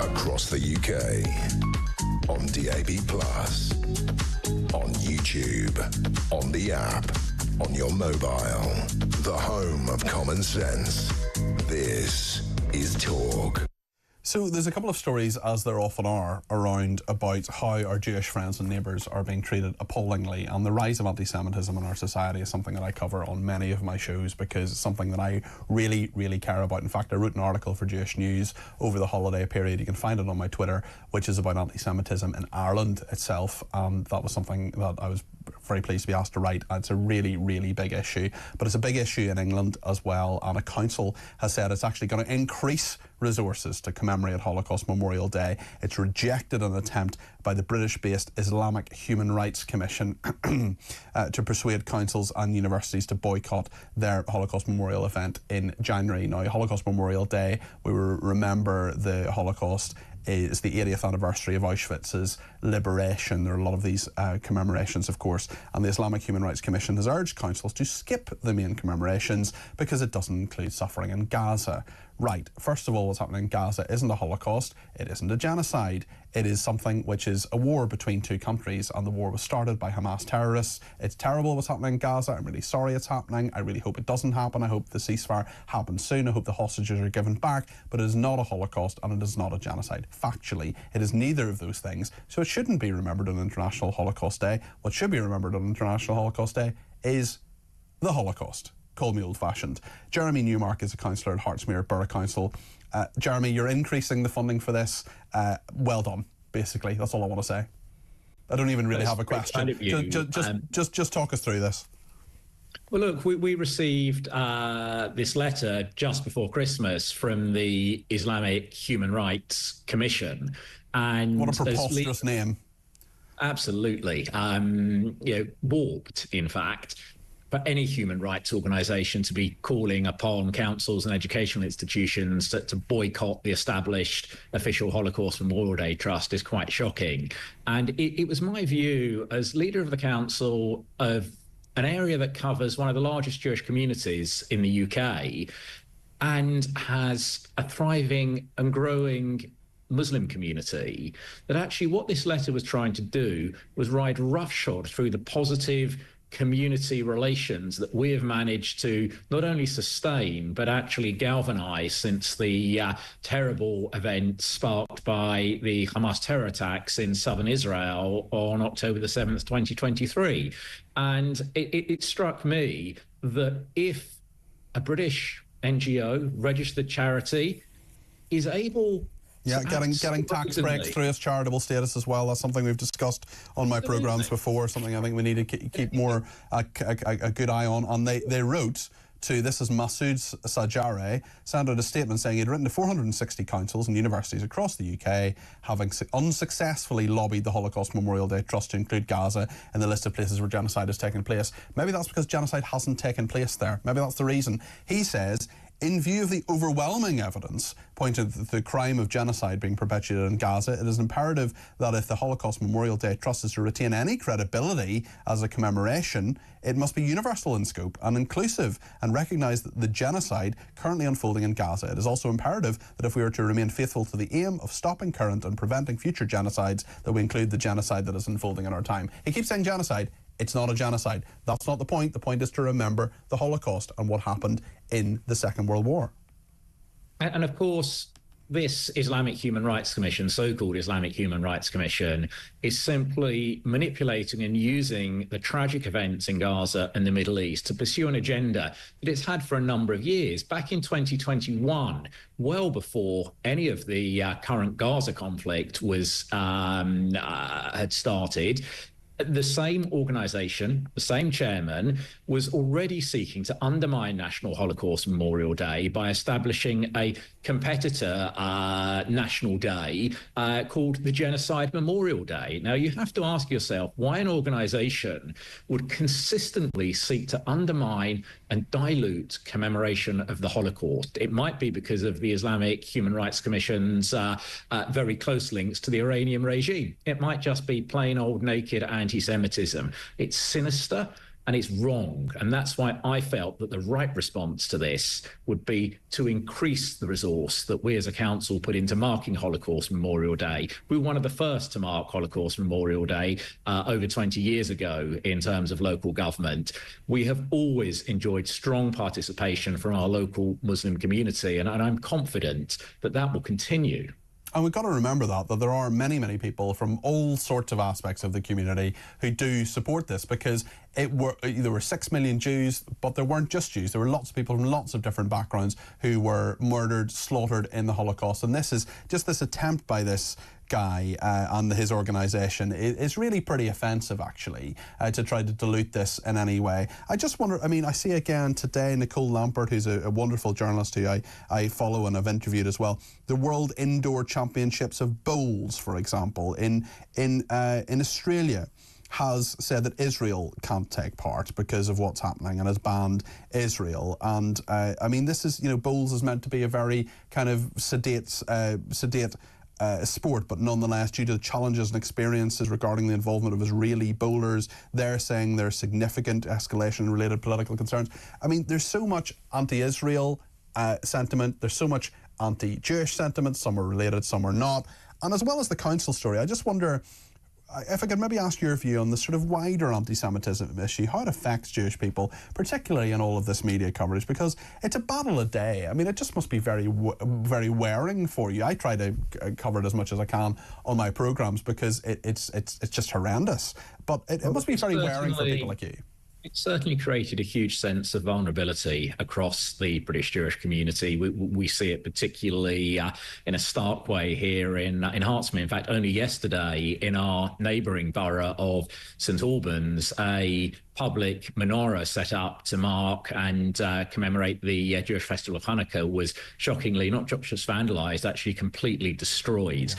across the UK, on DAB+, on YouTube, on the app, on your mobile, the home of common sense. This is Talk. So there's a couple of stories, as there often are, around about how our Jewish friends and neighbours are being treated appallingly, and the rise of anti-Semitism in our society is something that I cover on many of my shows because it's something that I really, really care about. In fact, I wrote an article for Jewish News over the holiday period. You can find it on my Twitter, which is about anti-Semitism in Ireland itself, and that was something that I was very pleased to be asked to write. It's a really, really big issue, but it's a big issue in England as well, and a council has said it's actually going to increase resources to commemorate Holocaust Memorial Day. It's rejected an attempt by the British-based Islamic Human Rights Commission to persuade councils and universities to boycott their Holocaust Memorial event in January. Now, Holocaust Memorial Day, we will remember the Holocaust, is the 80th anniversary of Auschwitz's liberation. There are a lot of these commemorations, of course, and the Islamic Human Rights Commission has urged councils to skip the main commemorations because it doesn't include suffering in Gaza. Right, first of all, what's happening in Gaza isn't a Holocaust, it isn't a genocide. It is something which is a war between two countries, and the war was started by Hamas terrorists. It's terrible what's happening in Gaza. I'm really sorry it's happening. I really hope it doesn't happen. I hope the ceasefire happens soon. I hope the hostages are given back, but it is not a Holocaust and it is not a genocide. Factually, it is neither of those things, so it shouldn't be remembered on International Holocaust Day. What should be remembered on International Holocaust Day is the Holocaust. Call me old-fashioned. Jeremy Newmark is a councillor at Hertsmere Borough Council. Jeremy, you're increasing the funding for this. Well done, basically. That's all I want to say. I don't even really have a question. Just talk us through this. Well, look, we received this letter just before Christmas from the Islamic Human Rights Commission. And what a preposterous name. Absolutely. Warped, in fact, for any human rights organisation to be calling upon councils and educational institutions to boycott the established official Holocaust Memorial Day Trust is quite shocking. And it was my view as leader of the council of an area that covers one of the largest Jewish communities in the UK and has a thriving and growing Muslim community, that actually what this letter was trying to do was ride roughshod through the positive community relations that we have managed to not only sustain but actually galvanize since the terrible events sparked by the Hamas terror attacks in southern Israel on October the 7th, 2023. And it struck me that if a British NGO, registered charity, is able getting tax breaks through its charitable status as well. That's something we've discussed on my programmes before, something I think we need to keep more a good eye on. And they wrote to, this is Masood Sajare, sent out a statement saying he'd written to 460 councils and universities across the UK, having unsuccessfully lobbied the Holocaust Memorial Day Trust to include Gaza in the list of places where genocide has taken place. Maybe that's because genocide hasn't taken place there. Maybe that's the reason. He says, in view of the overwhelming evidence pointing to the crime of genocide being perpetuated in Gaza, it is imperative that if the Holocaust Memorial Day Trust is to retain any credibility as a commemoration, it must be universal in scope and inclusive and recognise the genocide currently unfolding in Gaza. It is also imperative that if we are to remain faithful to the aim of stopping current and preventing future genocides, that we include the genocide that is unfolding in our time. He keeps saying genocide. It's not a genocide. That's not the point. The point is to remember the Holocaust and what happened in the Second World War. And of course, this Islamic Human Rights Commission, so-called Islamic Human Rights Commission, is simply manipulating and using the tragic events in Gaza and the Middle East to pursue an agenda that it's had for a number of years. Back in 2021, well before any of the current Gaza conflict was had started, the same organisation, the same chairman, was already seeking to undermine National Holocaust Memorial Day by establishing a competitor national day called the Genocide Memorial Day. Now, you have to ask yourself why an organisation would consistently seek to undermine and dilute commemoration of the Holocaust. It might be because of the Islamic Human Rights Commission's very close links to the Iranian regime. It might just be plain old naked anti-Semitism. It's sinister, and it's wrong. And that's why I felt that the right response to this would be to increase the resource that we as a council put into marking Holocaust Memorial Day. We were one of the first to mark Holocaust Memorial Day over 20 years ago in terms of local government. We have always enjoyed strong participation from our local Muslim community, and I'm confident that that will continue. And we've got to remember that there are many, many people from all sorts of aspects of the community who do support this, because there were 6 million Jews, but there weren't just Jews. There were lots of people from lots of different backgrounds who were murdered, slaughtered in the Holocaust. And this is just this attempt by this guy and his organisation is really pretty offensive, actually, to try to dilute this in any way. I just wonder, I mean, I see again today Nicole Lampert, who's a wonderful journalist who I follow and I've interviewed as well, the World Indoor Championships of Bowls, for example, in Australia, has said that Israel can't take part because of what's happening and has banned Israel. And I mean, this is, bowls is meant to be a very kind of sedate sport, but nonetheless, due to the challenges and experiences regarding the involvement of Israeli bowlers, they're saying there's significant escalation in related political concerns. I mean, there's so much anti-Israel sentiment, there's so much anti-Jewish sentiment, some are related, some are not. And as well as the council story, I just wonder if I could maybe ask your view on the sort of wider anti-Semitism issue, how it affects Jewish people, particularly in all of this media coverage, because it's a battle a day. I mean, it just must be very, very wearing for you. I try to cover it as much as I can on my programmes because it's just horrendous. But it must be very wearing for people like you. It certainly created a huge sense of vulnerability across the British Jewish community. We see it particularly in a stark way here in Hertsmere. In fact, only yesterday in our neighbouring borough of St Albans, a public menorah set up to mark and commemorate the Jewish festival of Chanukah was shockingly not just vandalised, actually completely destroyed,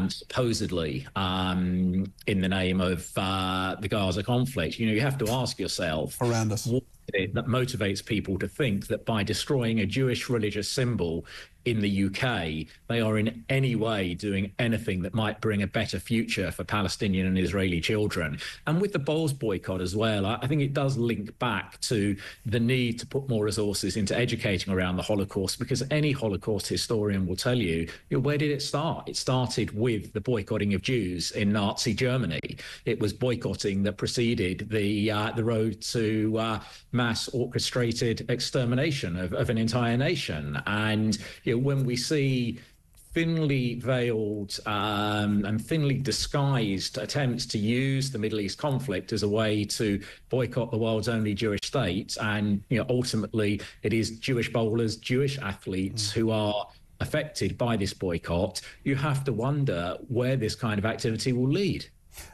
supposedly in the name of the Gaza conflict. You have to ask yourself, horrendous, what is it that motivates people to think that by destroying a Jewish religious symbol in the UK, they are in any way doing anything that might bring a better future for Palestinian and Israeli children. And with the bowls boycott as well, I think it does link back to the need to put more resources into educating around the Holocaust, because any Holocaust historian will tell you, where did it start? It started with the boycotting of Jews in Nazi Germany. It was boycotting that preceded the road to mass orchestrated extermination of an entire nation. And when we see thinly veiled and thinly disguised attempts to use the Middle East conflict as a way to boycott the world's only Jewish state, and ultimately it is Jewish bowlers, Jewish athletes who are affected by this boycott, you have to wonder where this kind of activity will lead.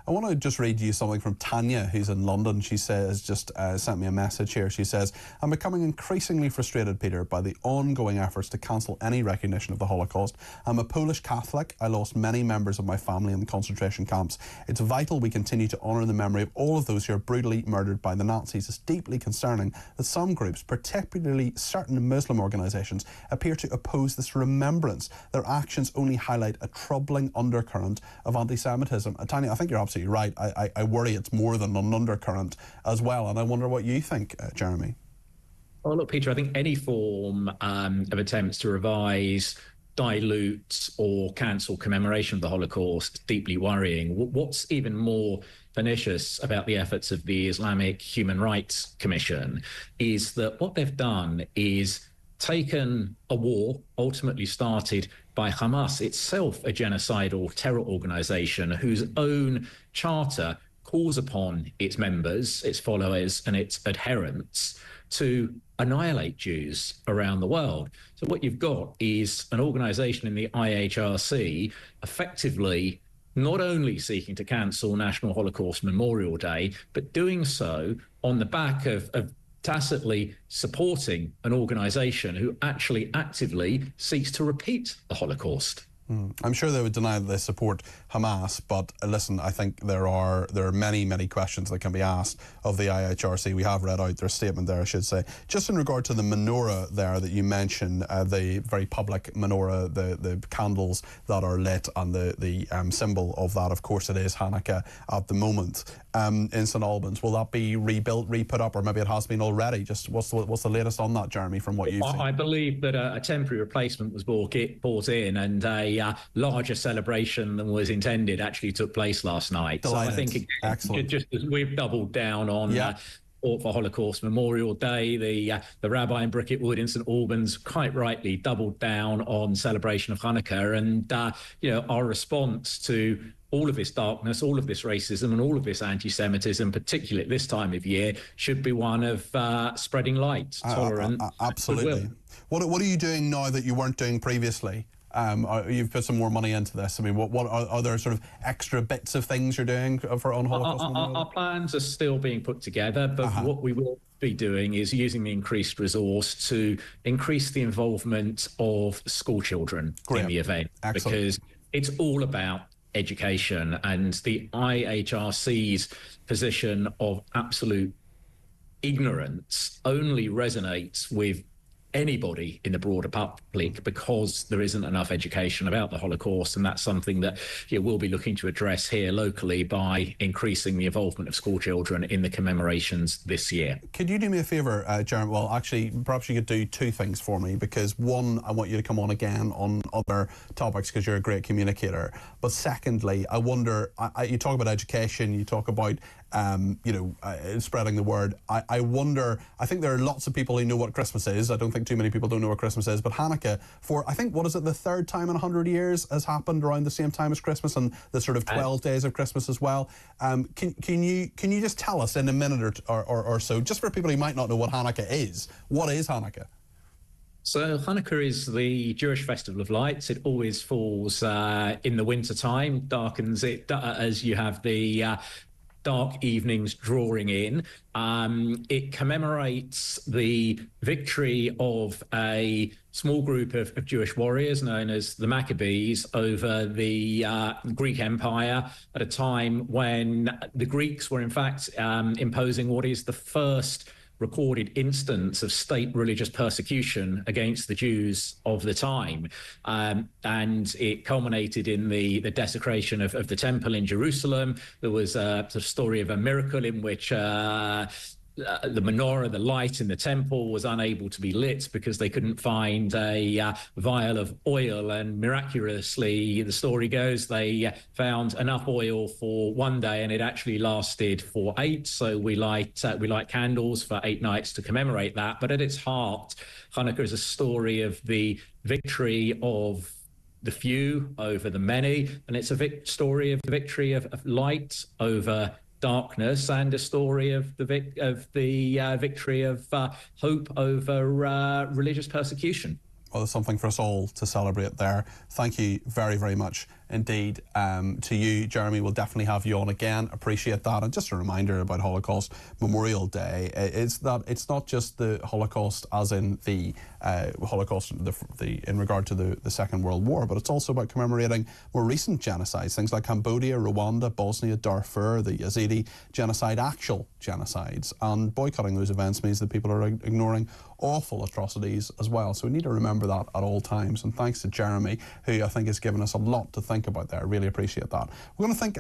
I want to just read you something from Tanya, who's in London. She says, just sent me a message here. She says, I'm becoming increasingly frustrated, Peter, by the ongoing efforts to cancel any recognition of the Holocaust. I'm a Polish Catholic. I lost many members of my family in the concentration camps. It's vital we continue to honour the memory of all of those who are brutally murdered by the Nazis. It's deeply concerning that some groups, particularly certain Muslim organisations, appear to oppose this remembrance. Their actions only highlight a troubling undercurrent of anti-Semitism. Tanya, I think you're absolutely right. I worry it's more than an undercurrent as well, and I wonder what you think, Jeremy. Well, look, Peter, I think any form of attempts to revise, dilute or cancel commemoration of the Holocaust is deeply worrying. What's even more pernicious about the efforts of the Islamic Human Rights Commission is that what they've done is taken a war ultimately started by Hamas, itself a genocidal terror organization whose own charter calls upon its members, its followers and its adherents to annihilate Jews around the world. So what you've got is an organization in the IHRC effectively not only seeking to cancel National Holocaust Memorial Day, but doing so on the back of tacitly supporting an organisation who actually actively seeks to repeat the Holocaust. I'm sure they would deny that they support Hamas, but listen, I think there are many questions that can be asked of the IHRC. We have read out their statement there, I should say. Just in regard to the menorah there that you mentioned, the very public menorah, the candles that are lit, and the symbol of that, of course, it is Hanukkah at the moment in St Albans. Will that be rebuilt, re-put up, or maybe it has been already? Just what's the latest on that, Jeremy, from what you've seen? I believe that a temporary replacement was brought in, and a larger celebration than was intended actually took place last night. Delighted. So I think, excellent. Just as we've doubled down on for Holocaust Memorial Day, the rabbi in Bricketwood in St Albans quite rightly doubled down on celebration of Hanukkah, and our response to all of this darkness, all of this racism, and all of this anti-Semitism, particularly at this time of year, should be one of spreading light, tolerance. Absolutely. What are you doing now that you weren't doing previously? You've put some more money into this. I mean, what are there sort of extra bits of things you're doing on Holocaust Memorial? Our plans are still being put together, but what we will be doing is using the increased resource to increase the involvement of school children in the event. Excellent. Because it's all about education, and the IHRC's position of absolute ignorance only resonates with anybody in the broader public because there isn't enough education about the Holocaust, and that's something that we'll be looking to address here locally by increasing the involvement of school children in the commemorations this year. Could you do me a favour, Jeremy? Well, actually, perhaps you could do two things for me, because one, I want you to come on again on other topics because you're a great communicator, but secondly, I wonder, you talk about education, you talk about spreading the word. I wonder, I think there are lots of people who know what Christmas is. I don't think too many people don't know what Christmas is, but Hanukkah, for I think, what is it, the third time in 100 years has happened around the same time as Christmas, and the sort of 12 days of Christmas as well. Can you just tell us in a minute or so, just for people who might not know what Hanukkah is, what is Hanukkah? So Hanukkah is the Jewish festival of lights. It always falls in the winter time, darkens it as you have the dark evenings drawing in. It commemorates the victory of a small group of Jewish warriors known as the Maccabees over the Greek Empire at a time when the Greeks were in fact imposing what is the first recorded instance of state religious persecution against the Jews of the time. And it culminated in the desecration of the temple in Jerusalem. There was a story of a miracle in which the menorah, the light in the temple, was unable to be lit because they couldn't find a vial of oil, and miraculously, the story goes, they found enough oil for one day and it actually lasted for 8. So we light candles for 8 nights to commemorate that. But at its heart, Hanukkah is a story of the victory of the few over the many, and it's a story of the victory of light over darkness, and a story of the victory of hope over religious persecution. Well, there's something for us all to celebrate there. Thank you very, very much indeed to you, Jeremy. We'll definitely have you on again. Appreciate that. And just a reminder about Holocaust Memorial Day is that it's not just the Holocaust as in the Holocaust in regard to the Second World War, but it's also about commemorating more recent genocides, things like Cambodia, Rwanda, Bosnia, Darfur, the Yazidi genocide, actual genocides. And boycotting those events means that people are ignoring awful atrocities as well. So we need to remember that at all times. And thanks to Jeremy, who I think has given us a lot to think about there. I really appreciate that. We're going to think